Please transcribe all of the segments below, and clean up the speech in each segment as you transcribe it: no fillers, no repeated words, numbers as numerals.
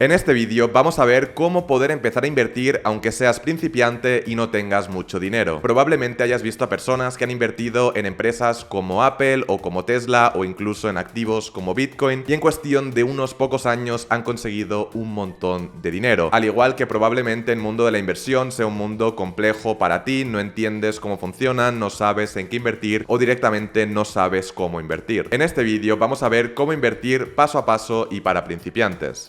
En este vídeo vamos a ver cómo poder empezar a invertir aunque seas principiante y no tengas mucho dinero. Probablemente hayas visto a personas que han invertido en empresas como Apple o como Tesla o incluso en activos como Bitcoin y en cuestión de unos pocos años han conseguido un montón de dinero. Al igual que probablemente el mundo de la inversión sea un mundo complejo para ti, no entiendes cómo funciona, no sabes en qué invertir o directamente no sabes cómo invertir. En este vídeo vamos a ver cómo invertir paso a paso y para principiantes.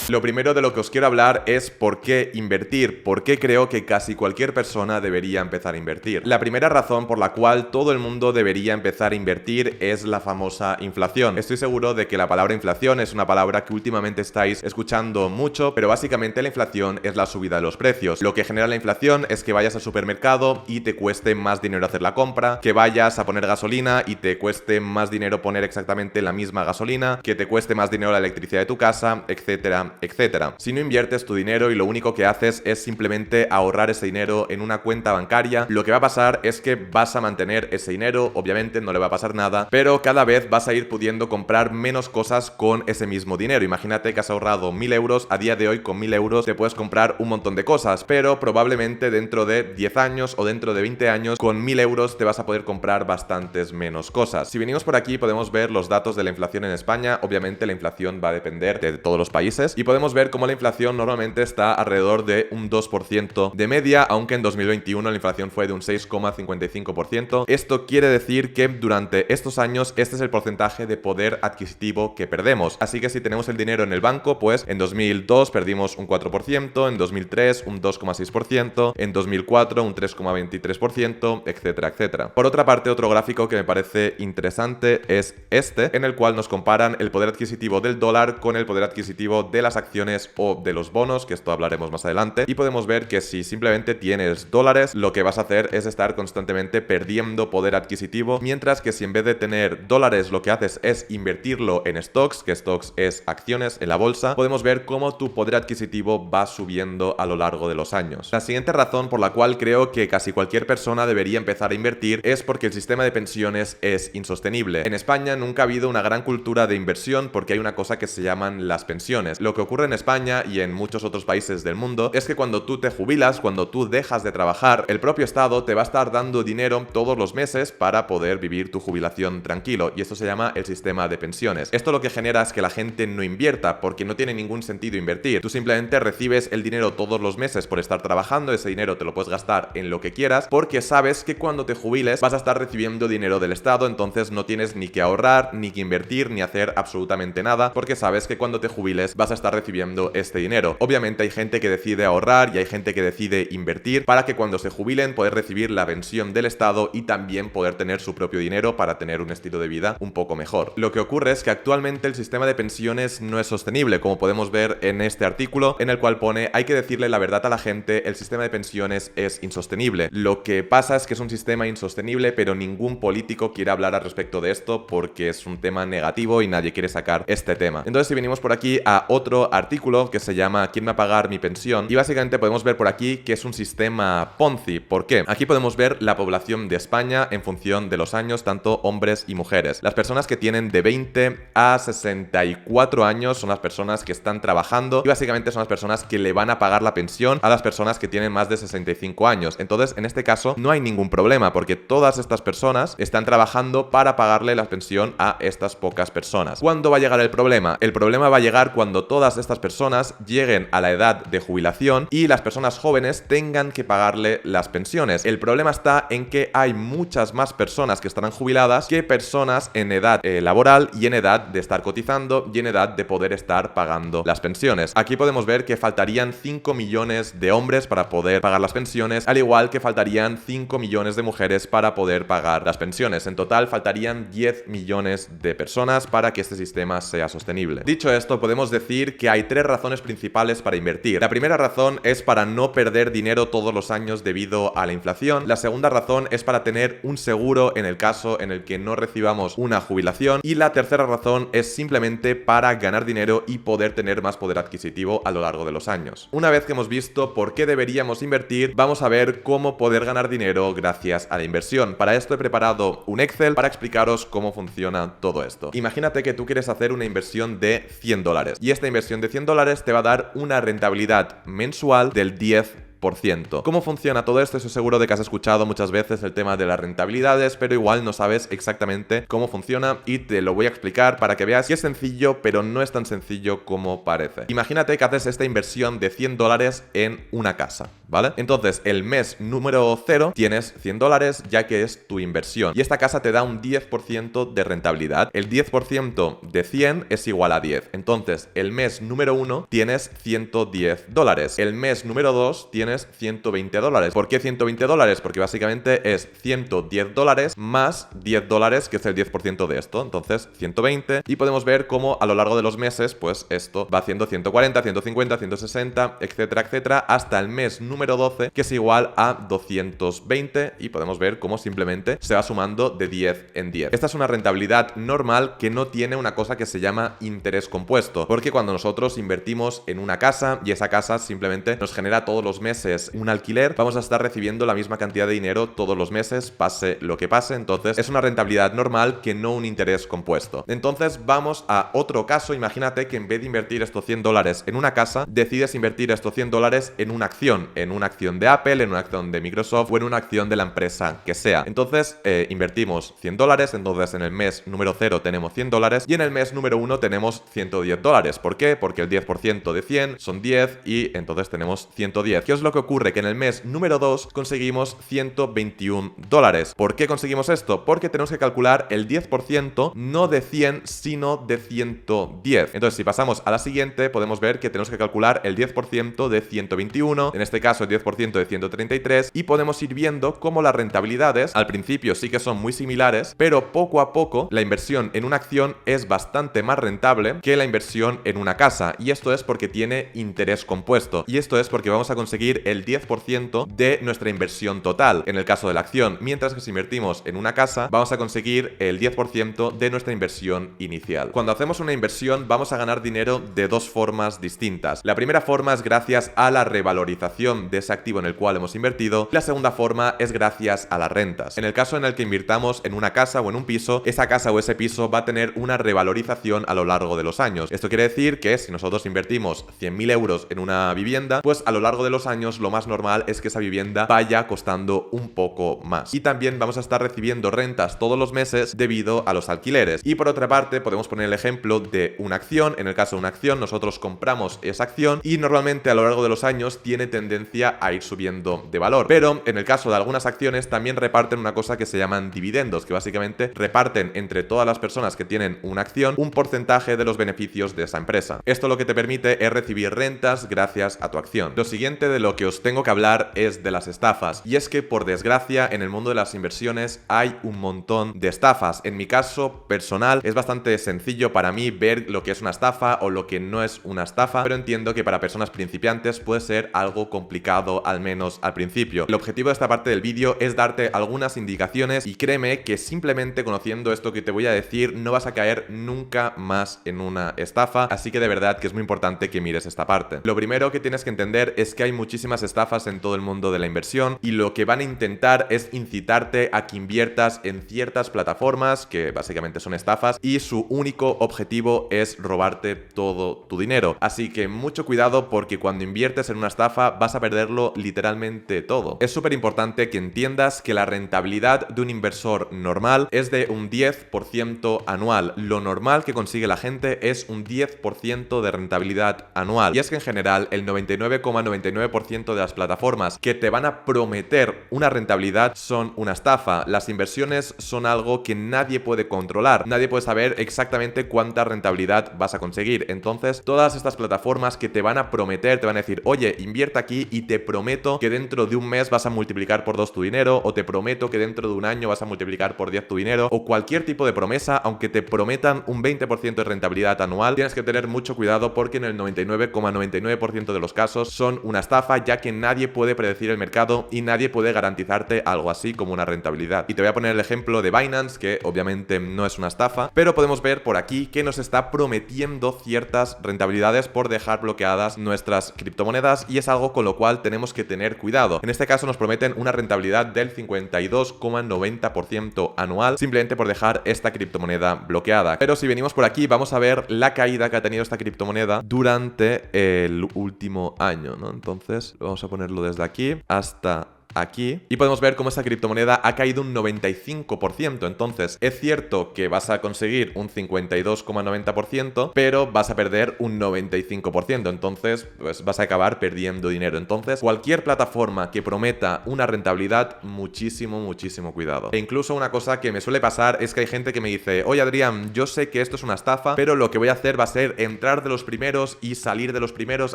Lo primero de lo que os quiero hablar es por qué invertir, por qué creo que casi cualquier persona debería empezar a invertir. La primera razón por la cual todo el mundo debería empezar a invertir es la famosa inflación. Estoy seguro de que la palabra inflación es una palabra que últimamente estáis escuchando mucho, pero básicamente la inflación es la subida de los precios. Lo que genera la inflación es que vayas al supermercado y te cueste más dinero hacer la compra, que vayas a poner gasolina y te cueste más dinero poner exactamente la misma gasolina, que te cueste más dinero la electricidad de tu casa, etcétera, etcétera. Si no inviertes tu dinero y lo único que haces es simplemente ahorrar ese dinero en una cuenta bancaria, lo que va a pasar es que vas a mantener ese dinero, obviamente no le va a pasar nada, pero cada vez vas a ir pudiendo comprar menos cosas con ese mismo dinero. Imagínate que has ahorrado 1000 euros, a día de hoy con 1000 euros te puedes comprar un montón de cosas, pero probablemente dentro de 10 años o dentro de 20 años con 1000 euros te vas a poder comprar bastantes menos cosas. Si venimos por aquí podemos ver los datos de la inflación en España. Obviamente la inflación va a depender de todos los países y podemos ver cómo la inflación normalmente está alrededor de un 2% de media, aunque en 2021 la inflación fue de un 6,55%. Esto quiere decir que durante estos años este es el porcentaje de poder adquisitivo que perdemos. Así que si tenemos el dinero en el banco, pues en 2002 perdimos un 4%, en 2003 un 2,6%, en 2004 un 3,23%, etcétera, etcétera. Por otra parte, otro gráfico que me parece interesante es este, en el cual nos comparan el poder adquisitivo del dólar con el poder adquisitivo de las acciones o de los bonos, que esto hablaremos más adelante, y podemos ver que si simplemente tienes dólares, lo que vas a hacer es estar constantemente perdiendo poder adquisitivo, mientras que si en vez de tener dólares lo que haces es invertirlo en stocks, que stocks es acciones en la bolsa, podemos ver cómo tu poder adquisitivo va subiendo a lo largo de los años. La siguiente razón por la cual creo que casi cualquier persona debería empezar a invertir es porque el sistema de pensiones es insostenible. En España nunca ha habido una gran cultura de inversión porque hay una cosa que se llaman las pensiones. Lo que ocurre en España y en muchos otros países del mundo es que cuando tú te jubilas, cuando tú dejas de trabajar, el propio Estado te va a estar dando dinero todos los meses para poder vivir tu jubilación tranquilo, y esto se llama el sistema de pensiones. Esto lo que genera es que la gente no invierta porque no tiene ningún sentido invertir. Tú simplemente recibes el dinero todos los meses por estar trabajando, ese dinero te lo puedes gastar en lo que quieras porque sabes que cuando te jubiles vas a estar recibiendo dinero del Estado, entonces no tienes ni que ahorrar, ni que invertir, ni hacer absolutamente nada porque sabes que cuando te jubiles vas a estar recibiendo este dinero. Obviamente hay gente que decide ahorrar y hay gente que decide invertir para que cuando se jubilen poder recibir la pensión del Estado y también poder tener su propio dinero para tener un estilo de vida un poco mejor. Lo que ocurre es que actualmente el sistema de pensiones no es sostenible, como podemos ver en este artículo en el cual pone: hay que decirle la verdad a la gente, el sistema de pensiones es insostenible. Lo que pasa es que es un sistema insostenible, pero ningún político quiere hablar al respecto de esto porque es un tema negativo y nadie quiere sacar este tema. Entonces si venimos por aquí a otro artículo que se llama ¿Quién me va a pagar mi pensión? Y básicamente podemos ver por aquí que es un sistema Ponzi. ¿Por qué? Aquí podemos ver la población de España en función de los años, tanto hombres y mujeres. Las personas que tienen de 20 a 64 años son las personas que están trabajando y básicamente son las personas que le van a pagar la pensión a las personas que tienen más de 65 años. Entonces, en este caso, no hay ningún problema porque todas estas personas están trabajando para pagarle la pensión a estas pocas personas. ¿Cuándo va a llegar el problema? El problema va a llegar cuando todas estas personas lleguen a la edad de jubilación y las personas jóvenes tengan que pagarle las pensiones. El problema está en que hay muchas más personas que estarán jubiladas que personas en edad laboral y en edad de estar cotizando y en edad de poder estar pagando las pensiones. Aquí podemos ver que faltarían 5 millones de hombres para poder pagar las pensiones, al igual que faltarían 5 millones de mujeres para poder pagar las pensiones. En total faltarían 10 millones de personas para que este sistema sea sostenible. Dicho esto, podemos decir que hay tres razones principales para invertir. La primera razón es para no perder dinero todos los años debido a la inflación. La segunda razón es para tener un seguro en el caso en el que no recibamos una jubilación. Y la tercera razón es simplemente para ganar dinero y poder tener más poder adquisitivo a lo largo de los años. Una vez que hemos visto por qué deberíamos invertir, vamos a ver cómo poder ganar dinero gracias a la inversión. Para esto he preparado un Excel para explicaros cómo funciona todo esto. Imagínate que tú quieres hacer una inversión de $100 y esta inversión inversión de $100 te va a dar una rentabilidad mensual del 10%. ¿Cómo funciona todo esto? Estoy seguro de que has escuchado muchas veces el tema de las rentabilidades, pero igual no sabes exactamente cómo funciona y te lo voy a explicar para que veas que es sencillo, pero no es tan sencillo como parece. Imagínate que haces esta inversión de $100 en una casa, ¿vale? Entonces, el mes número 0 tienes $100 ya que es tu inversión y esta casa te da un 10% de rentabilidad. El 10% de 100 es igual a 10. Entonces, el mes número 1 tienes $110. El mes número 2 tienes $120. ¿Por qué $120? Porque básicamente es $110 más $10, que es el 10% de esto. Entonces, 120. Y podemos ver cómo a lo largo de los meses, pues esto va haciendo 140, 150, 160, etcétera, etcétera, hasta el mes número 12, que es igual a 220. Y podemos ver cómo simplemente se va sumando de 10 en 10. Esta es una rentabilidad normal que no tiene una cosa que se llama interés compuesto. Porque cuando nosotros invertimos en una casa y esa casa simplemente nos genera todos los meses un alquiler, vamos a estar recibiendo la misma cantidad de dinero todos los meses, pase lo que pase. Entonces es una rentabilidad normal que no un interés compuesto. Entonces vamos a otro caso. Imagínate que en vez de invertir estos $100 en una casa, decides invertir estos $100 en una acción de Apple, en una acción de Microsoft o en una acción de la empresa que sea. Entonces invertimos $100, entonces en el mes número 0 tenemos $100 y en el mes número 1 tenemos $110. ¿Por qué? Porque el 10% de 100 son 10 y entonces tenemos 110. ¿Qué es lo que ocurre? Que en el mes número 2 conseguimos $121. ¿Por qué conseguimos esto? Porque tenemos que calcular el 10% no de 100 sino de 110. Entonces si pasamos a la siguiente podemos ver que tenemos que calcular el 10% de 121, en este caso el 10% de 133, y podemos ir viendo cómo las rentabilidades al principio sí que son muy similares, pero poco a poco la inversión en una acción es bastante más rentable que la inversión en una casa, y esto es porque tiene interés compuesto, y esto es porque vamos a conseguir el 10% de nuestra inversión total en el caso de la acción, mientras que si invertimos en una casa vamos a conseguir el 10% de nuestra inversión inicial. Cuando hacemos una inversión vamos a ganar dinero de dos formas distintas. La primera forma es gracias a la revalorización de ese activo en el cual hemos invertido, y la segunda forma es gracias a las rentas. En el caso en el que invirtamos en una casa o en un piso, esa casa o ese piso va a tener una revalorización a lo largo de los años. Esto quiere decir que si nosotros invertimos 100.000 euros en una vivienda, pues a lo largo de los años lo más normal es que esa vivienda vaya costando un poco más. Y también vamos a estar recibiendo rentas todos los meses debido a los alquileres. Y por otra parte podemos poner el ejemplo de una acción. En el caso de una acción nosotros compramos esa acción y normalmente a lo largo de los años tiene tendencia a ir subiendo de valor. Pero en el caso de algunas acciones también reparten una cosa que se llaman dividendos, que básicamente reparten entre todas las personas que tienen una acción un porcentaje de los beneficios de esa empresa. Esto lo que te permite es recibir rentas gracias a tu acción. Lo siguiente de lo que os tengo que hablar es de las estafas, y es que por desgracia en el mundo de las inversiones hay un montón de estafas. En mi caso personal es bastante sencillo para mí ver lo que es una estafa o lo que no es una estafa, pero entiendo que para personas principiantes puede ser algo complicado, al menos al principio. El objetivo de esta parte del vídeo es darte algunas indicaciones, y créeme que simplemente conociendo esto que te voy a decir no vas a caer nunca más en una estafa, así que de verdad que es muy importante que mires esta parte. Lo primero que tienes que entender es que hay muchísimas estafas en todo el mundo de la inversión, y lo que van a intentar es incitarte a que inviertas en ciertas plataformas que básicamente son estafas, y su único objetivo es robarte todo tu dinero. Así que mucho cuidado, porque cuando inviertes en una estafa vas a perderlo literalmente todo. Es súper importante que entiendas que la rentabilidad de un inversor normal es de un 10% anual. Lo normal que consigue la gente es un 10% de rentabilidad anual. Y es que en general el 99,99% de las plataformas que te van a prometer una rentabilidad son una estafa. Las inversiones son algo que nadie puede controlar. Nadie puede saber exactamente cuánta rentabilidad vas a conseguir. Entonces, todas estas plataformas que te van a prometer, te van a decir, oye, invierte aquí y te prometo que dentro de un mes vas a multiplicar por 2 tu dinero, o te prometo que dentro de un año vas a multiplicar por 10 tu dinero, o cualquier tipo de promesa, aunque te prometan un 20% de rentabilidad anual, tienes que tener mucho cuidado, porque en el 99,99% de los casos son una estafa, ya que nadie puede predecir el mercado y nadie puede garantizarte algo así como una rentabilidad. Y te voy a poner el ejemplo de Binance, que obviamente no es una estafa, pero podemos ver por aquí que nos está prometiendo ciertas rentabilidades por dejar bloqueadas nuestras criptomonedas, y es algo con lo cual tenemos que tener cuidado. En este caso nos prometen una rentabilidad del 52,90% anual simplemente por dejar esta criptomoneda bloqueada. Pero si venimos por aquí vamos a ver la caída que ha tenido esta criptomoneda durante el último año, ¿no? Entonces vamos a ponerlo desde aquí hasta aquí y podemos ver cómo esta criptomoneda ha caído un 95%. Entonces es cierto que vas a conseguir un 52,90%, pero vas a perder un 95%. Entonces pues vas a acabar perdiendo dinero. Entonces cualquier plataforma que prometa una rentabilidad, muchísimo cuidado. E incluso una cosa que me suele pasar es que hay gente que me dice: oye Adrián, yo sé que esto es una estafa, pero lo que voy a hacer va a ser entrar de los primeros y salir de los primeros,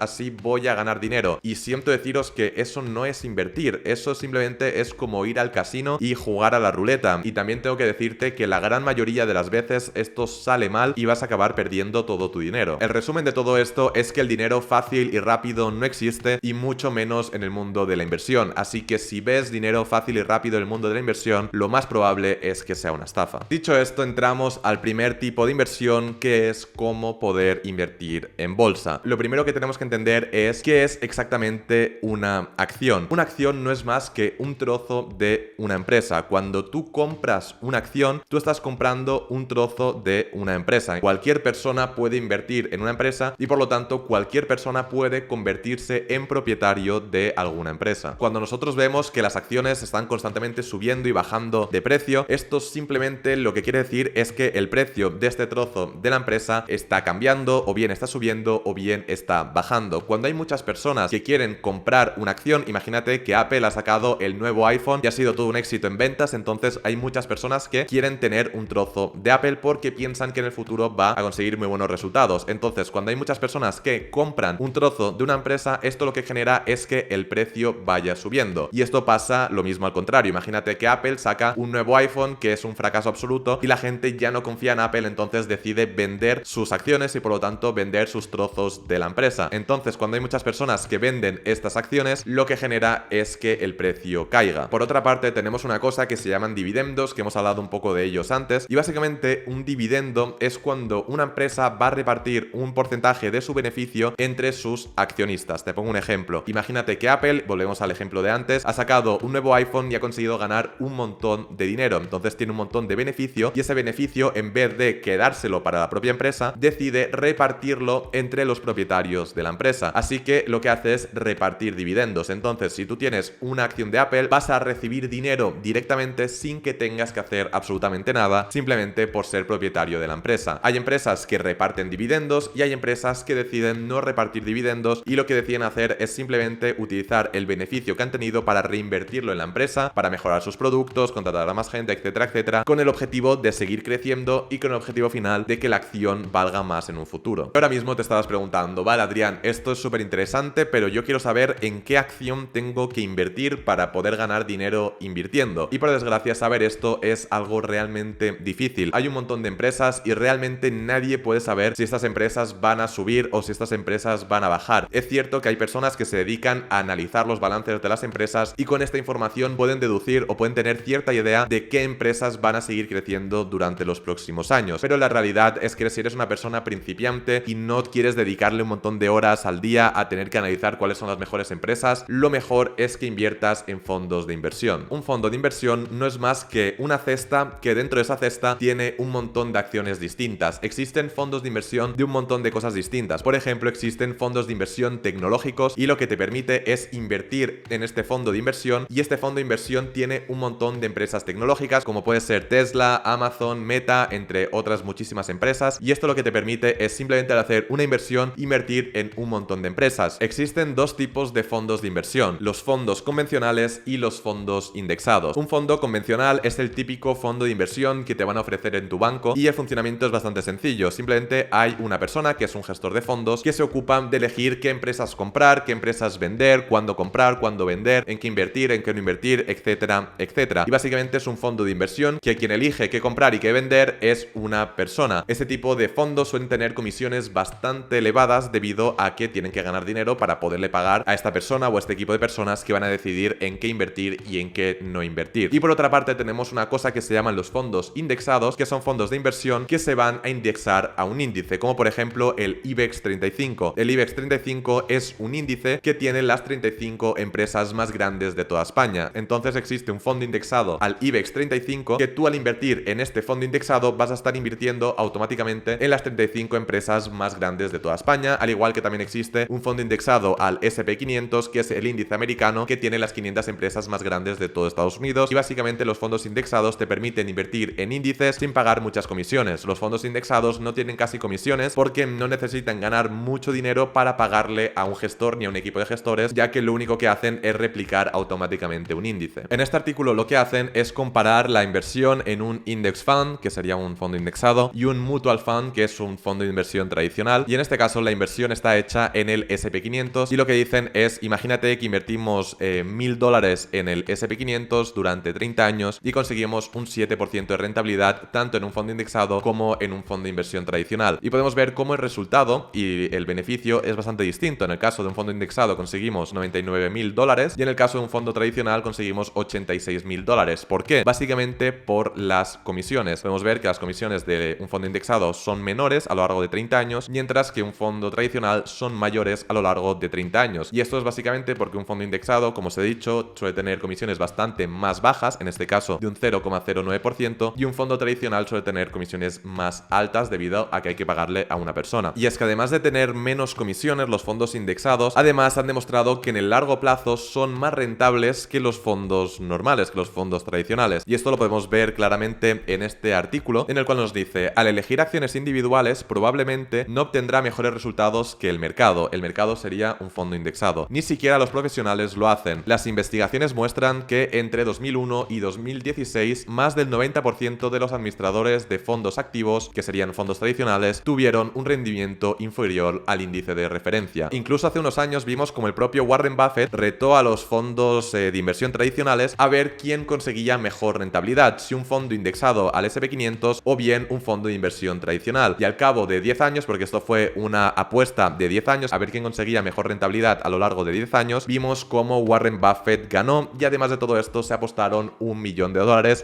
así voy a ganar dinero. Y siento deciros que eso no es invertir, eso simplemente es como ir al casino y jugar a la ruleta. Y también tengo que decirte que la gran mayoría de las veces esto sale mal y vas a acabar perdiendo todo tu dinero. El resumen de todo esto es que el dinero fácil y rápido no existe, y mucho menos en el mundo de la inversión. Así que si ves dinero fácil y rápido en el mundo de la inversión, lo más probable es que sea una estafa. Dicho esto, entramos al primer tipo de inversión, que es cómo poder invertir en bolsa. Lo primero que tenemos que entender es qué es exactamente una acción. Una acción no es más que un trozo de una empresa. Cuando tú compras una acción, tú estás comprando un trozo de una empresa. Cualquier persona puede invertir en una empresa y por lo tanto cualquier persona puede convertirse en propietario de alguna empresa. Cuando nosotros vemos que las acciones están constantemente subiendo y bajando de precio, esto simplemente lo que quiere decir es que el precio de este trozo de la empresa está cambiando, o bien está subiendo o bien está bajando. Cuando hay muchas personas que quieren comprar una acción, imagínate que Apple ha sacado el nuevo iPhone y ha sido todo un éxito en ventas, entonces hay muchas personas que quieren tener un trozo de Apple porque piensan que en el futuro va a conseguir muy buenos resultados. Entonces cuando hay muchas personas que compran un trozo de una empresa, esto lo que genera es que el precio vaya subiendo. Y esto pasa lo mismo al contrario. Imagínate que Apple saca un nuevo iPhone que es un fracaso absoluto y la gente ya no confía en Apple, entonces decide vender sus acciones y por lo tanto vender sus trozos de la empresa. Entonces cuando hay muchas personas que venden estas acciones, lo que genera es que el precio caiga. Por otra parte, tenemos una cosa que se llaman dividendos, que hemos hablado un poco de ellos antes, y básicamente un dividendo es cuando una empresa va a repartir un porcentaje de su beneficio entre sus accionistas. Te pongo un ejemplo. Imagínate que Apple, volvemos al ejemplo de antes, ha sacado un nuevo iPhone y ha conseguido ganar un montón de dinero. Entonces tiene un montón de beneficio y ese beneficio, en vez de quedárselo para la propia empresa, decide repartirlo entre los propietarios de la empresa. Así que lo que hace es repartir dividendos. Entonces, si tú tienes una acción de Apple, vas a recibir dinero directamente sin que tengas que hacer absolutamente nada, simplemente por ser propietario de la empresa. Hay empresas que reparten dividendos y hay empresas que deciden no repartir dividendos y lo que deciden hacer es simplemente utilizar el beneficio que han tenido para reinvertirlo en la empresa, para mejorar sus productos, contratar a más gente, etcétera, etcétera, con el objetivo de seguir creciendo y con el objetivo final de que la acción valga más en un futuro. Ahora mismo te estabas preguntando: vale Adrián, esto es súper interesante, pero yo quiero saber en qué acción tengo que invertir para poder ganar dinero invirtiendo. Y por desgracia, saber esto es algo realmente difícil. Hay un montón de empresas y realmente nadie puede saber si estas empresas van a subir o si estas empresas van a bajar. Es cierto que hay personas que se dedican a analizar los balances de las empresas y con esta información pueden deducir o pueden tener cierta idea de qué empresas van a seguir creciendo durante los próximos años. Pero la realidad es que si eres una persona principiante y no quieres dedicarle un montón de horas al día a tener que analizar cuáles son las mejores empresas, lo mejor es que inviertas en fondos de inversión. Un fondo de inversión no es más que una cesta que dentro de esa cesta tiene un montón de acciones distintas. Existen fondos de inversión de un montón de cosas distintas. Por ejemplo, existen fondos de inversión tecnológicos y lo que te permite es invertir en este fondo de inversión, y este fondo de inversión tiene un montón de empresas tecnológicas como puede ser Tesla, Amazon, Meta, entre otras muchísimas empresas, y esto lo que te permite es simplemente al hacer una inversión invertir en un montón de empresas. Existen dos tipos de fondos de inversión: los fondos convencionales convencionales y los fondos indexados. Un fondo convencional es el típico fondo de inversión que te van a ofrecer en tu banco y el funcionamiento es bastante sencillo. Simplemente hay una persona que es un gestor de fondos que se ocupa de elegir qué empresas comprar, qué empresas vender, cuándo comprar, cuándo vender, en qué invertir, en qué no invertir, etcétera, etcétera. Y básicamente es un fondo de inversión que quien elige qué comprar y qué vender es una persona. Este tipo de fondos suelen tener comisiones bastante elevadas debido a que tienen que ganar dinero para poderle pagar a esta persona o a este equipo de personas que van a decidir en qué invertir y en qué no invertir. Y por otra parte tenemos una cosa que se llaman los fondos indexados, que son fondos de inversión que se van a indexar a un índice, como por ejemplo el IBEX 35. El IBEX 35 es un índice que tiene las 35 empresas más grandes de toda España. Entonces existe un fondo indexado al IBEX 35 que tú al invertir en este fondo indexado vas a estar invirtiendo automáticamente en las 35 empresas más grandes de toda España, al igual que también existe un fondo indexado al S&P 500, que es el índice americano que tiene las 500 empresas más grandes de todo Estados Unidos. Y básicamente los fondos indexados te permiten invertir en índices sin pagar muchas comisiones. Los fondos indexados no tienen casi comisiones porque no necesitan ganar mucho dinero para pagarle a un gestor ni a un equipo de gestores, ya que lo único que hacen es replicar automáticamente un índice. En este artículo lo que hacen es comparar la inversión en un index fund, que sería un fondo indexado, y un mutual fund, que es un fondo de inversión tradicional. Y en este caso la inversión está hecha en el S&P 500 y lo que dicen es: imagínate que invertimos $1000 en el S&P 500 durante 30 años y conseguimos un 7% de rentabilidad tanto en un fondo indexado como en un fondo de inversión tradicional. Y podemos ver cómo el resultado y el beneficio es bastante distinto. En el caso de un fondo indexado conseguimos $99.000 y en el caso de un fondo tradicional conseguimos $86.000. ¿Por qué? Básicamente por las comisiones. Podemos ver que las comisiones de un fondo indexado son menores a lo largo de 30 años, mientras que un fondo tradicional son mayores a lo largo de 30 años. Y esto es básicamente porque un fondo indexado, como os he dicho, suele tener comisiones bastante más bajas, en este caso de un 0,09%, y un fondo tradicional suele tener comisiones más altas debido a que hay que pagarle a una persona. Y es que además de tener menos comisiones, los fondos indexados además han demostrado que en el largo plazo son más rentables que los fondos normales, que los fondos tradicionales. Y esto lo podemos ver claramente en este artículo, en el cual nos dice: al elegir acciones individuales probablemente no obtendrá mejores resultados que el mercado. El mercado sería un fondo indexado. Ni siquiera los profesionales lo hacen. Las investigaciones muestran que entre 2001 y 2016 más del 90% de los administradores de fondos activos, que serían fondos tradicionales, tuvieron un rendimiento inferior al índice de referencia. Incluso hace unos años vimos como el propio Warren Buffett retó a los fondos de inversión tradicionales a ver quién conseguía mejor rentabilidad, si un fondo indexado al S&P 500 o bien un fondo de inversión tradicional. Y al cabo de 10 años, porque esto fue una apuesta de 10 años, a ver quién conseguía mejor rentabilidad a lo largo de 10 años, vimos cómo Warren Buffett ganó, y además de todo esto se apostaron $1 millón.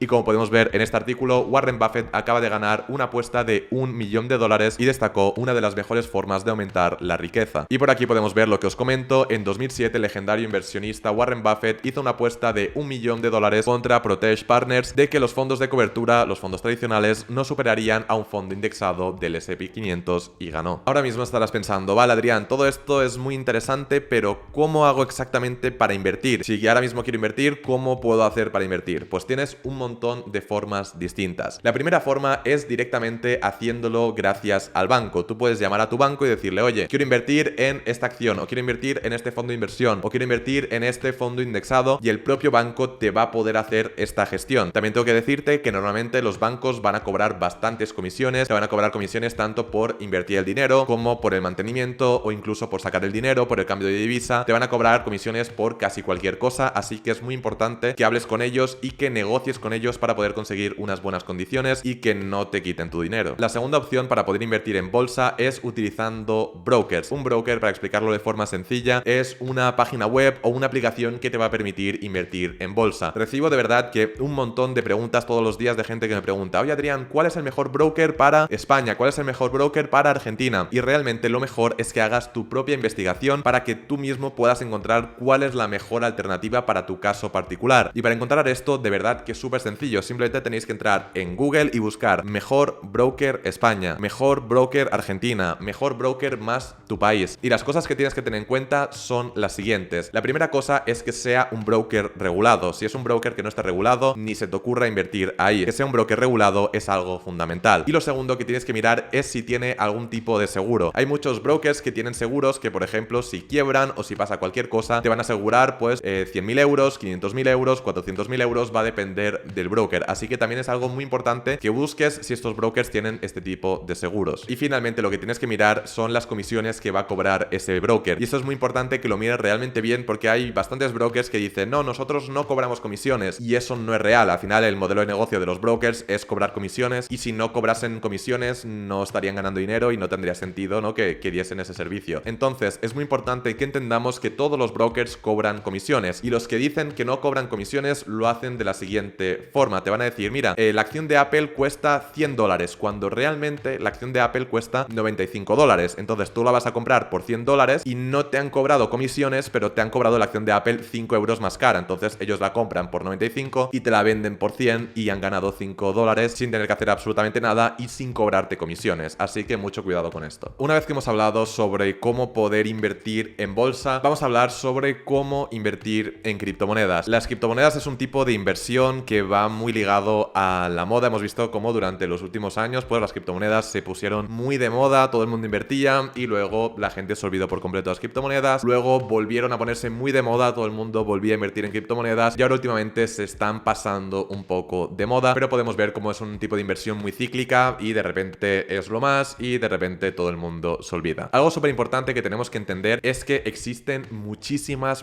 Y como podemos ver en este artículo, Warren Buffett acaba de ganar una apuesta de $1 millón y destacó una de las mejores formas de aumentar la riqueza. Y por aquí podemos ver lo que os comento. En 2007 el legendario inversionista Warren Buffett hizo una apuesta de $1 millón contra Protege Partners de que los fondos de cobertura, los fondos tradicionales, no superarían a un fondo indexado del S&P 500 y ganó. Ahora mismo estarás pensando: vale, Adrián, todo esto es muy interesante, pero ¿cómo hago exactamente para invertir? Si ahora mismo quiero invertir, ¿cómo puedo hacer para invertir? Pues tienes un montón de formas distintas. La primera forma es directamente haciéndolo gracias al banco. Tú puedes llamar a tu banco y decirle: oye, quiero invertir en esta acción, o quiero invertir en este fondo de inversión, o quiero invertir en este fondo indexado, y el propio banco te va a poder hacer esta gestión. También tengo que decirte que normalmente los bancos van a cobrar bastantes comisiones. Te van a cobrar comisiones tanto por invertir el dinero como por el mantenimiento, o incluso por sacar el dinero, por el cambio de divisa. Te van a cobrar comisiones por casi cualquier cosa, así que es muy importante que hables con ellos y que negocies con ellos para poder conseguir unas buenas condiciones y que no te quiten tu dinero. La segunda opción para poder invertir en bolsa es utilizando brokers. Un broker, para explicarlo de forma sencilla, es una página web o una aplicación que te va a permitir invertir en bolsa. Recibo de verdad que un montón de preguntas todos los días de gente que me pregunta: oye, Adrián, ¿cuál es el mejor broker para España? ¿Cuál es el mejor broker para Argentina? Y realmente lo mejor es que hagas tu propia investigación para que tú mismo puedas encontrar cuál es la mejor alternativa para tu caso particular. Y para encontrar esto, de verdad que es súper sencillo. Simplemente tenéis que entrar en Google y buscar mejor broker España, mejor broker Argentina, mejor broker más tu país. Y las cosas que tienes que tener en cuenta son las siguientes. La primera cosa es que sea un broker regulado. Si es un broker que no está regulado, ni se te ocurra invertir ahí. Que sea un broker regulado es algo fundamental. Y lo segundo que tienes que mirar es si tiene algún tipo de seguro. Hay muchos brokers que tienen seguros que, por ejemplo, si quiebran o si pasa cualquier cosa, te van a asegurar pues pues 100.000 euros, 500.000 euros, 400.000 euros, va a depender del broker. Así que también es algo muy importante que busques si estos brokers tienen este tipo de seguros. Y finalmente lo que tienes que mirar son las comisiones que va a cobrar ese broker. Y eso es muy importante que lo mires realmente bien, porque hay bastantes brokers que dicen, no, nosotros no cobramos comisiones, y eso no es real. Al final el modelo de negocio de los brokers es cobrar comisiones, y si no cobrasen comisiones no estarían ganando dinero y no tendría sentido, ¿no?, que diesen ese servicio. Entonces es muy importante que entendamos que todos los brokers cobran comisiones, y los que dicen que no cobran comisiones lo hacen de la siguiente forma. Te van a decir, mira, la acción de Apple cuesta $100, cuando realmente la acción de Apple cuesta $95. Entonces tú la vas a comprar por $100 y no te han cobrado comisiones, pero te han cobrado la acción de Apple 5 euros más cara. Entonces ellos la compran por 95 y te la venden por 100 y han ganado $5 sin tener que hacer absolutamente nada y sin cobrarte comisiones. Así que mucho cuidado con esto. Una vez que hemos hablado sobre cómo poder invertir en bolsa, vamos a hablar sobre cómo invertir en criptomonedas. Las criptomonedas es un tipo de inversión que va muy ligado a la moda. Hemos visto cómo durante los últimos años pues las criptomonedas se pusieron muy de moda, todo el mundo invertía y luego la gente se olvidó por completo de las criptomonedas. Luego volvieron a ponerse muy de moda, todo el mundo volvía a invertir en criptomonedas y ahora últimamente se están pasando un poco de moda, pero podemos ver cómo es un tipo de inversión muy cíclica y de repente es lo más y de repente todo el mundo se olvida. Algo súper importante que tenemos que entender es que existen muchísimas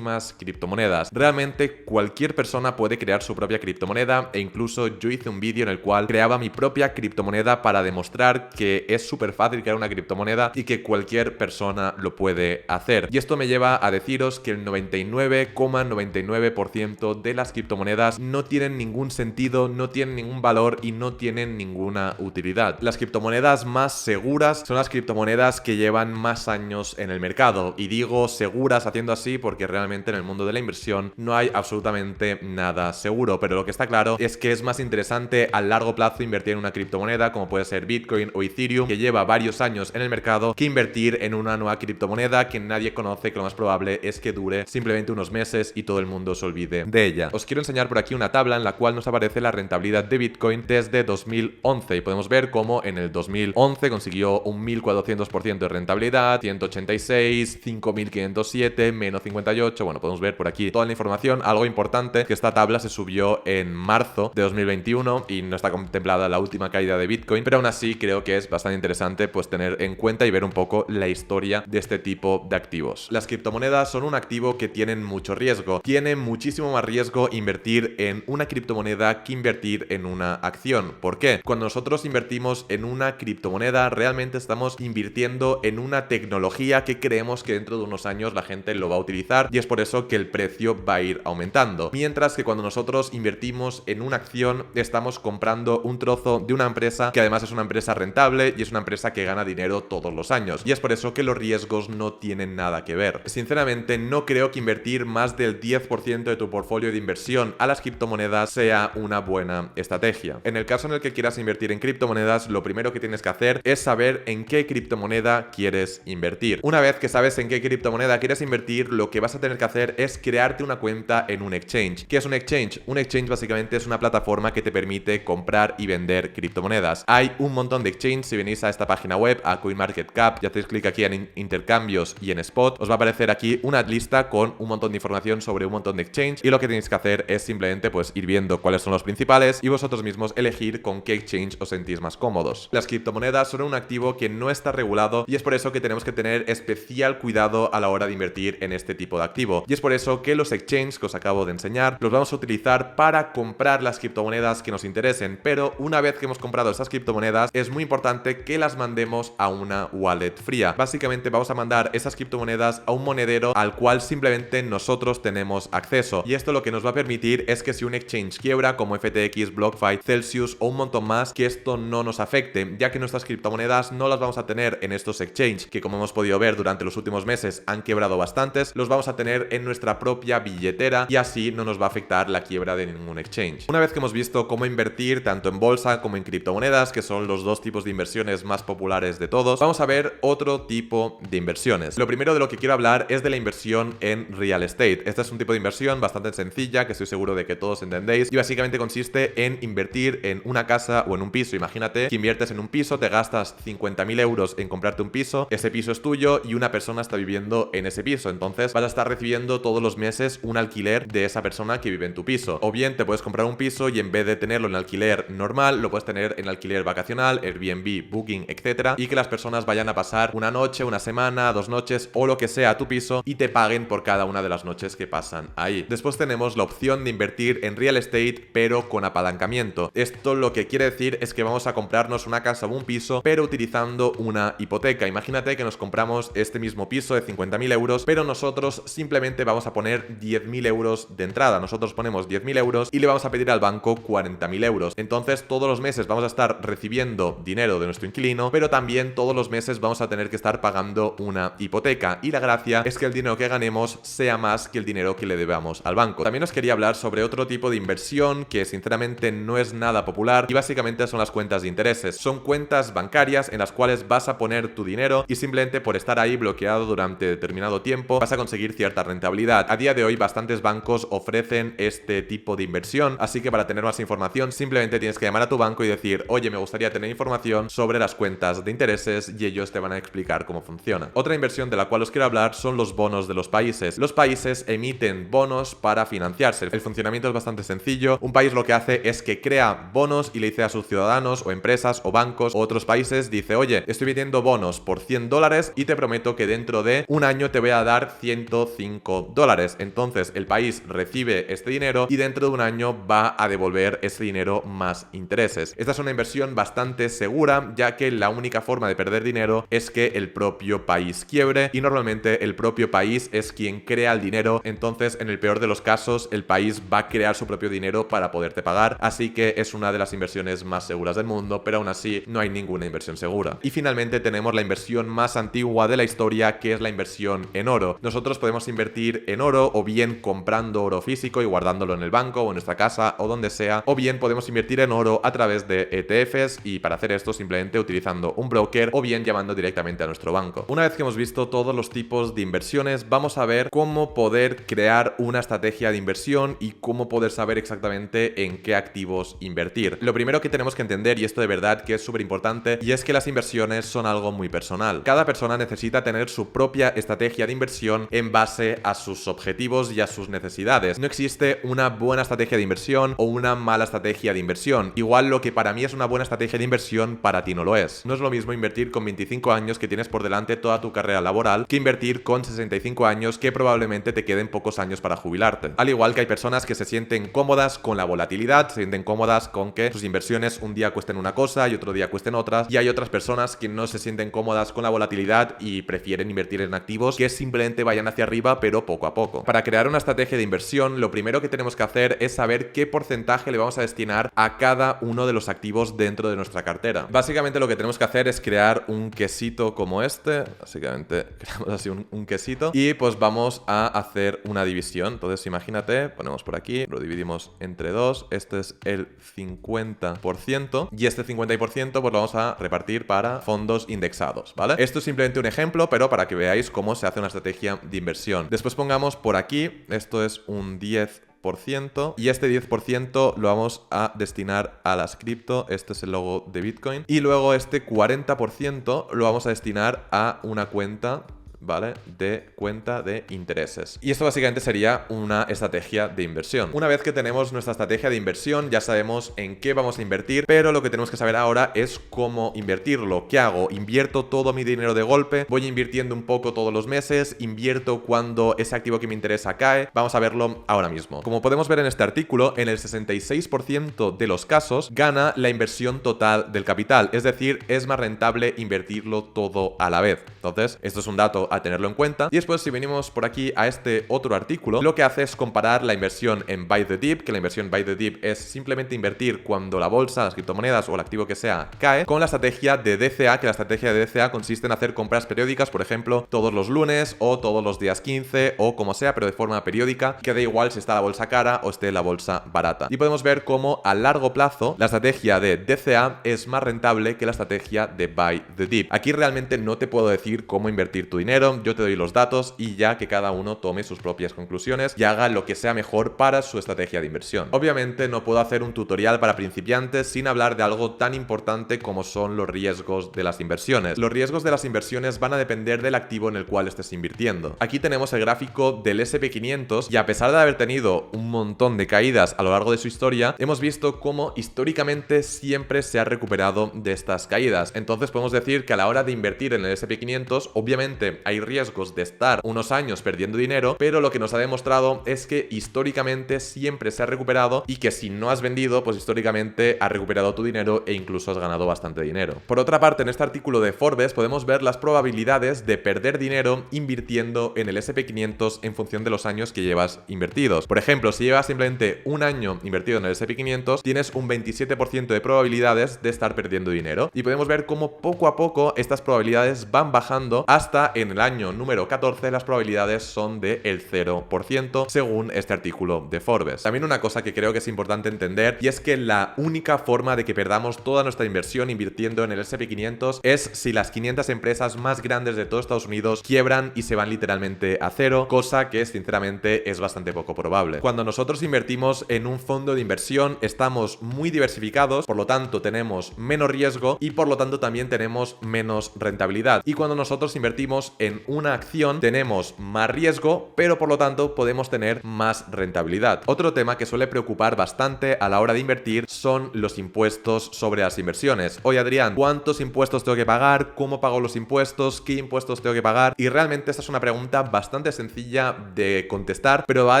criptomonedas. Realmente cualquier persona puede crear su propia criptomoneda e incluso yo hice un vídeo en el cual creaba mi propia criptomoneda para demostrar que es súper fácil crear una criptomoneda y que cualquier persona lo puede hacer. Y esto me lleva a deciros que el 99,99% de las criptomonedas no tienen ningún sentido, no tienen ningún valor y no tienen ninguna utilidad. Las criptomonedas más seguras son las criptomonedas que llevan más años en el mercado. Y digo seguras haciendo así porque realmente en el mundo de la inversión no hay absolutamente nada seguro. Pero lo que está claro es que es más interesante a largo plazo invertir en una criptomoneda como puede ser Bitcoin o Ethereum, que lleva varios años en el mercado, que invertir en una nueva criptomoneda que nadie conoce, que lo más probable es que dure simplemente unos meses y todo el mundo se olvide de ella. Os quiero enseñar por aquí una tabla en la cual nos aparece la rentabilidad de Bitcoin desde 2011 y podemos ver cómo en el 2011 consiguió un 1400% de rentabilidad, 186, 5507, menos 58. Bueno, podemos ver por aquí toda la información. Algo importante, que esta tabla se subió en marzo de 2021 y no está contemplada la última caída de Bitcoin, pero aún así creo que es bastante interesante pues tener en cuenta y ver un poco la historia de este tipo de activos. Las criptomonedas son un activo que tienen mucho riesgo. Tiene muchísimo más riesgo invertir en una criptomoneda que invertir en una acción. ¿Por qué? Cuando nosotros invertimos en una criptomoneda, realmente estamos invirtiendo en una tecnología que creemos que dentro de unos años la gente lo va a utilizar y es por eso que el precio va a ir aumentando. Mientras que cuando nosotros invertimos en una acción, estamos comprando un trozo de una empresa que además es una empresa rentable y es una empresa que gana dinero todos los años. Y es por eso que los riesgos no tienen nada que ver. Sinceramente, no creo que invertir más del 10% de tu portfolio de inversión a las criptomonedas sea una buena estrategia. En el caso en el que quieras invertir en criptomonedas, lo primero que tienes que hacer es saber en qué criptomoneda quieres invertir. Una vez que sabes en qué criptomoneda quieres invertir, lo que vas a tener que hacer es crearte una cuenta en un exchange. ¿Qué es un exchange? Un exchange básicamente es una plataforma que te permite comprar y vender criptomonedas. Hay un montón de exchanges. Si venís a esta página web, a CoinMarketCap, y hacéis clic aquí en intercambios y en spot, os va a aparecer aquí una lista con un montón de información sobre un montón de exchange y lo que tenéis que hacer es simplemente pues ir viendo cuáles son los principales y vosotros mismos elegir con qué exchange os sentís más cómodos. Las criptomonedas son un activo que no está regulado y es por eso que tenemos que tener especial cuidado a la hora de invertir en este tipo de activo. Y es por eso que los exchanges que os acabo de enseñar los vamos a utilizar para comprar las criptomonedas que nos interesen, pero una vez que hemos comprado esas criptomonedas es muy importante que las mandemos a una wallet fría. Básicamente vamos a mandar esas criptomonedas a un monedero al cual simplemente nosotros tenemos acceso, y esto lo que nos va a permitir es que si un exchange quiebra como FTX, BlockFi, Celsius o un montón más, que esto no nos afecte, ya que nuestras criptomonedas no las vamos a tener en estos exchanges que, como hemos podido ver durante los últimos meses, han quebrado bastantes. Los vamos a tener en nuestra propia billetera y así no nos va a afectar la quiebra de ningún exchange. Una vez que hemos visto cómo invertir tanto en bolsa como en criptomonedas, que son los dos tipos de inversiones más populares de todos, vamos a ver otro tipo de inversiones. Lo primero de lo que quiero hablar es de la inversión en real estate. Este es un tipo de inversión bastante sencilla que estoy seguro de que todos entendéis y básicamente consiste en invertir en una casa o en un piso. Imagínate que inviertes en un piso, te gastas 50.000 euros en comprarte un piso, ese piso es tuyo y una persona está viviendo en ese piso, entonces vas a estar recibiendo recibiendo todos los meses un alquiler de esa persona que vive en tu piso. O bien te puedes comprar un piso y en vez de tenerlo en alquiler normal, lo puedes tener en alquiler vacacional, Airbnb, Booking, etcétera, y que las personas vayan a pasar una noche, una semana, 2 noches o lo que sea a tu piso y te paguen por cada una de las noches que pasan ahí. Después tenemos la opción de invertir en real estate, pero con apalancamiento. Esto lo que quiere decir es que vamos a comprarnos una casa o un piso, pero utilizando una hipoteca. Imagínate que nos compramos este mismo piso de 50.000 euros, pero nosotros simplemente vamos a poner 10.000 euros de entrada. Nosotros ponemos 10.000 euros y le vamos a pedir al banco 40.000 euros. Entonces todos los meses vamos a estar recibiendo dinero de nuestro inquilino, pero también todos los meses vamos a tener que estar pagando una hipoteca. Y la gracia es que el dinero que ganemos sea más que el dinero que le debamos al banco. También os quería hablar sobre otro tipo de inversión que sinceramente no es nada popular y básicamente son las cuentas de intereses. Son cuentas bancarias en las cuales vas a poner tu dinero y simplemente por estar ahí bloqueado durante determinado tiempo vas a conseguir cierta rentabilidad. A día de hoy bastantes bancos ofrecen este tipo de inversión, así que para tener más información simplemente tienes que llamar a tu banco y decir: oye, me gustaría tener información sobre las cuentas de intereses, y ellos te van a explicar cómo funciona. Otra inversión de la cual os quiero hablar son los bonos de los países. Los países emiten bonos para financiarse. El funcionamiento es bastante sencillo. Un país lo que hace es que crea bonos y le dice a sus ciudadanos o empresas o bancos o otros países, dice: oye, estoy vendiendo bonos por $100 y te prometo que dentro de un año te voy a dar $105. Entonces el país recibe este dinero y dentro de un año va a devolver ese dinero más intereses. Esta es una inversión bastante segura, ya que la única forma de perder dinero es que el propio país quiebre, y normalmente el propio país es quien crea el dinero. Entonces en el peor de los casos el país va a crear su propio dinero para poderte pagar, así que es una de las inversiones más seguras del mundo, pero aún así no hay ninguna inversión segura. Y finalmente tenemos la inversión más antigua de la historia, que es la inversión en oro. Nosotros podemos invertir en oro o bien comprando oro físico y guardándolo en el banco o en nuestra casa o donde sea, o bien podemos invertir en oro a través de ETFs, y para hacer esto simplemente utilizando un broker o bien llamando directamente a nuestro banco. Una vez que hemos visto todos los tipos de inversiones, vamos a ver cómo poder crear una estrategia de inversión y cómo poder saber exactamente en qué activos invertir. Lo primero que tenemos que entender, y esto de verdad que es súper importante, y es que las inversiones son algo muy personal. Cada persona necesita tener su propia estrategia de inversión en base a sus objetivos y a sus necesidades. No existe una buena estrategia de inversión o una mala estrategia de inversión. Igual lo que para mí es una buena estrategia de inversión, para ti no lo es. No es lo mismo invertir con 25 años, que tienes por delante toda tu carrera laboral, que invertir con 65 años, que probablemente te queden pocos años para jubilarte. Al igual que hay personas que se sienten cómodas con la volatilidad, se sienten cómodas con que sus inversiones un día cuesten una cosa y otro día cuesten otras, y hay otras personas que no se sienten cómodas con la volatilidad y prefieren invertir en activos que simplemente vayan hacia arriba, pero poco a poco. Para crear una estrategia de inversión, lo primero que tenemos que hacer es saber qué porcentaje le vamos a destinar a cada uno de los activos dentro de nuestra cartera. Básicamente lo que tenemos que hacer es crear un quesito como este. Básicamente creamos así un quesito y pues vamos a hacer una división. Entonces imagínate, ponemos por aquí, lo dividimos entre dos. Este es el 50% y este 50% pues lo vamos a repartir para fondos indexados, ¿vale? Esto es simplemente un ejemplo, pero para que veáis cómo se hace una estrategia de inversión. Después pongamos por aquí, esto es un 10%, y este 10% lo vamos a destinar a las cripto. Este es el logo de Bitcoin. Y luego este 40% lo vamos a destinar a una cuenta, ¿vale? De cuenta de intereses. Y esto básicamente sería una estrategia de inversión. Una vez que tenemos nuestra estrategia de inversión, ya sabemos en qué vamos a invertir, pero lo que tenemos que saber ahora es cómo invertirlo. ¿Qué hago? ¿Invierto todo mi dinero de golpe? ¿Voy invirtiendo un poco todos los meses? ¿Invierto cuando ese activo que me interesa cae? Vamos a verlo ahora mismo. Como podemos ver en este artículo, en el 66% de los casos gana la inversión total del capital. Es decir, es más rentable invertirlo todo a la vez. Entonces, esto es un dato a tenerlo en cuenta. Y después, si venimos por aquí a este otro artículo, lo que hace es comparar la inversión en Buy the Dip, que la inversión Buy the Dip es simplemente invertir cuando la bolsa, las criptomonedas o el activo que sea cae, con la estrategia de DCA, que la estrategia de DCA consiste en hacer compras periódicas, por ejemplo, todos los lunes o todos los días 15 o como sea, pero de forma periódica, que da igual si está la bolsa cara o esté la bolsa barata. Y podemos ver cómo a largo plazo la estrategia de DCA es más rentable que la estrategia de Buy the Dip. Aquí realmente no te puedo decir cómo invertir tu dinero, dinero, yo te doy los datos y ya que cada uno tome sus propias conclusiones y haga lo que sea mejor para su estrategia de inversión. Obviamente no puedo hacer un tutorial para principiantes sin hablar de algo tan importante como son los riesgos de las inversiones. Los riesgos de las inversiones van a depender del activo en el cual estés invirtiendo. Aquí tenemos el gráfico del S&P 500 y a pesar de haber tenido un montón de caídas a lo largo de su historia, hemos visto cómo históricamente siempre se ha recuperado de estas caídas. Entonces podemos decir que a la hora de invertir en el S&P 500, obviamente hay riesgos de estar unos años perdiendo dinero, pero lo que nos ha demostrado es que históricamente siempre se ha recuperado y que si no has vendido, pues históricamente has recuperado tu dinero e incluso has ganado bastante dinero. Por otra parte, en este artículo de Forbes podemos ver las probabilidades de perder dinero invirtiendo en el S&P 500 en función de los años que llevas invertidos. Por ejemplo, si llevas simplemente un año invertido en el S&P 500, tienes un 27% de probabilidades de estar perdiendo dinero. Y podemos ver cómo poco a poco estas probabilidades van bajando hasta en el año número 14 las probabilidades son del 0% según este artículo de Forbes. También una cosa que creo que es importante entender y es que la única forma de que perdamos toda nuestra inversión invirtiendo en el S&P 500 es si las 500 empresas más grandes de todo Estados Unidos quiebran y se van literalmente a cero, cosa que sinceramente es bastante poco probable. Cuando nosotros invertimos en un fondo de inversión estamos muy diversificados, por lo tanto tenemos menos riesgo y por lo tanto también tenemos menos rentabilidad. Y cuando nosotros invertimos en una acción tenemos más riesgo, pero por lo tanto podemos tener más rentabilidad. Otro tema que suele preocupar bastante a la hora de invertir son los impuestos sobre las inversiones. Oye Adrián, ¿cuántos impuestos tengo que pagar? ¿Cómo pago los impuestos? ¿Qué impuestos tengo que pagar? Y realmente esta es una pregunta bastante sencilla de contestar, pero va a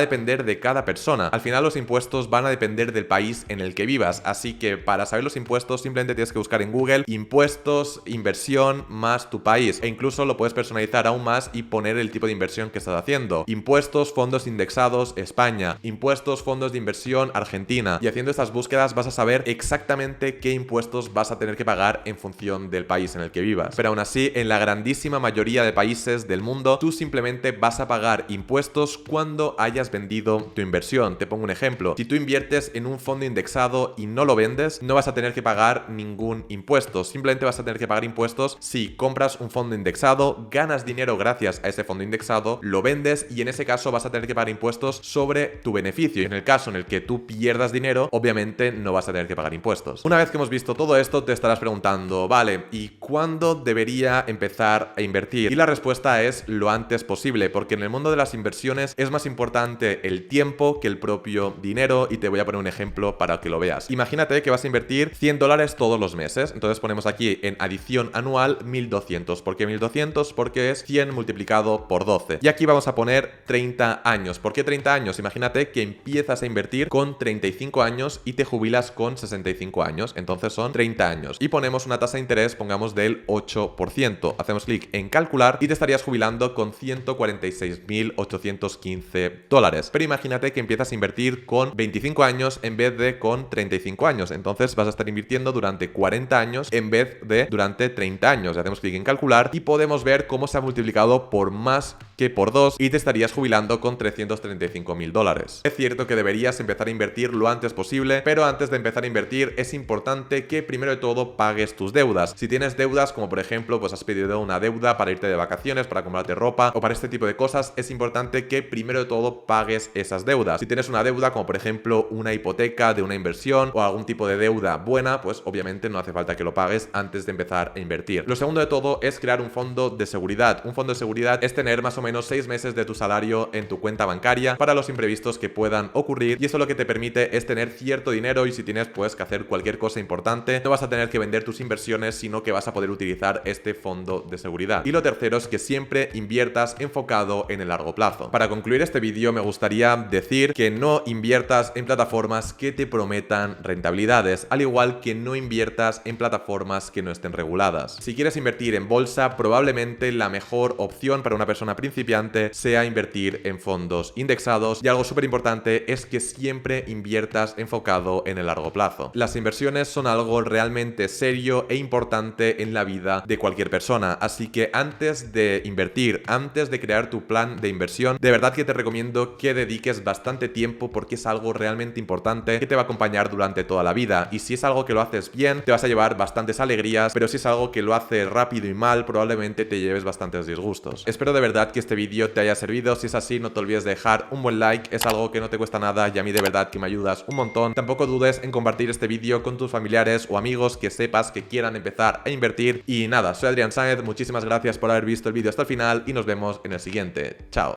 depender de cada persona. Al final los impuestos van a depender del país en el que vivas, así que para saber los impuestos simplemente tienes que buscar en Google impuestos, inversión más tu país, e incluso lo puedes personalizar aún más y poner el tipo de inversión que estás haciendo. Impuestos, fondos indexados, España. Impuestos, fondos de inversión, Argentina. Y haciendo estas búsquedas vas a saber exactamente qué impuestos vas a tener que pagar en función del país en el que vivas. Pero aún así, en la grandísima mayoría de países del mundo, tú simplemente vas a pagar impuestos cuando hayas vendido tu inversión. Te pongo un ejemplo. Si tú inviertes en un fondo indexado y no lo vendes, no vas a tener que pagar ningún impuesto. Simplemente vas a tener que pagar impuestos si compras un fondo indexado, ganas dinero gracias a ese fondo indexado, lo vendes y en ese caso vas a tener que pagar impuestos sobre tu beneficio. Y en el caso en el que tú pierdas dinero, obviamente no vas a tener que pagar impuestos. Una vez que hemos visto todo esto, te estarás preguntando, vale, ¿y cuándo debería empezar a invertir? Y la respuesta es lo antes posible, porque en el mundo de las inversiones es más importante el tiempo que el propio dinero y te voy a poner un ejemplo para que lo veas. Imagínate que vas a invertir $100 todos los meses, entonces ponemos aquí en adición anual 1200. ¿Por qué 1200? Porque es 100 multiplicado por 12. Y aquí vamos a poner 30 años. ¿Por qué 30 años? Imagínate que empiezas a invertir con 35 años y te jubilas con 65 años, entonces son 30 años. Y ponemos una tasa de interés, pongamos del 8%. Hacemos clic en calcular y te estarías jubilando con $146.815. Pero imagínate que empiezas a invertir con 25 años en vez de con 35 años. Entonces vas a estar invirtiendo durante 40 años en vez de durante 30 años. Hacemos clic en calcular y podemos ver cómo se ha multiplicado por más que por 2 y te estarías jubilando con $335.000. Es cierto que deberías empezar a invertir lo antes posible, pero antes de empezar a invertir es importante que primero de todo pagues tus deudas. Si tienes deudas, como por ejemplo, pues has pedido una deuda para irte de vacaciones, para comprarte ropa o para este tipo de cosas, es importante que primero de todo pagues esas deudas. Si tienes una deuda, como por ejemplo una hipoteca de una inversión o algún tipo de deuda buena, pues obviamente no hace falta que lo pagues antes de empezar a invertir. Lo segundo de todo es crear un fondo de seguridad. Un fondo de seguridad es tener más o menos 6 meses de tu salario en tu cuenta bancaria para los imprevistos que puedan ocurrir, y eso lo que te permite es tener cierto dinero y si tienes pues que hacer cualquier cosa importante, no vas a tener que vender tus inversiones, sino que vas a poder utilizar este fondo de seguridad. Y lo tercero es que siempre inviertas enfocado en el largo plazo. Para concluir este vídeo me gustaría decir que no inviertas en plataformas que te prometan rentabilidades, al igual que no inviertas en plataformas que no estén reguladas. Si quieres invertir en bolsa, probablemente la mejor opción para una persona principiante principiante sea invertir en fondos indexados, y algo súper importante es que siempre inviertas enfocado en el largo plazo. Las inversiones son algo realmente serio e importante en la vida de cualquier persona, así que antes de invertir, antes de crear tu plan de inversión, de verdad que te recomiendo que dediques bastante tiempo, porque es algo realmente importante que te va a acompañar durante toda la vida. Y si es algo que lo haces bien, te vas a llevar bastantes alegrías, pero si es algo que lo haces rápido y mal, probablemente te lleves bastantes disgustos. Espero de verdad que este vídeo te haya servido. Si es así, no te olvides de dejar un buen like, es algo que no te cuesta nada y a mí de verdad que me ayudas un montón. Tampoco dudes en compartir este vídeo con tus familiares o amigos que sepas que quieran empezar a invertir. Y nada, soy Adrián Sáenz, muchísimas gracias por haber visto el vídeo hasta el final y nos vemos en el siguiente. Chao.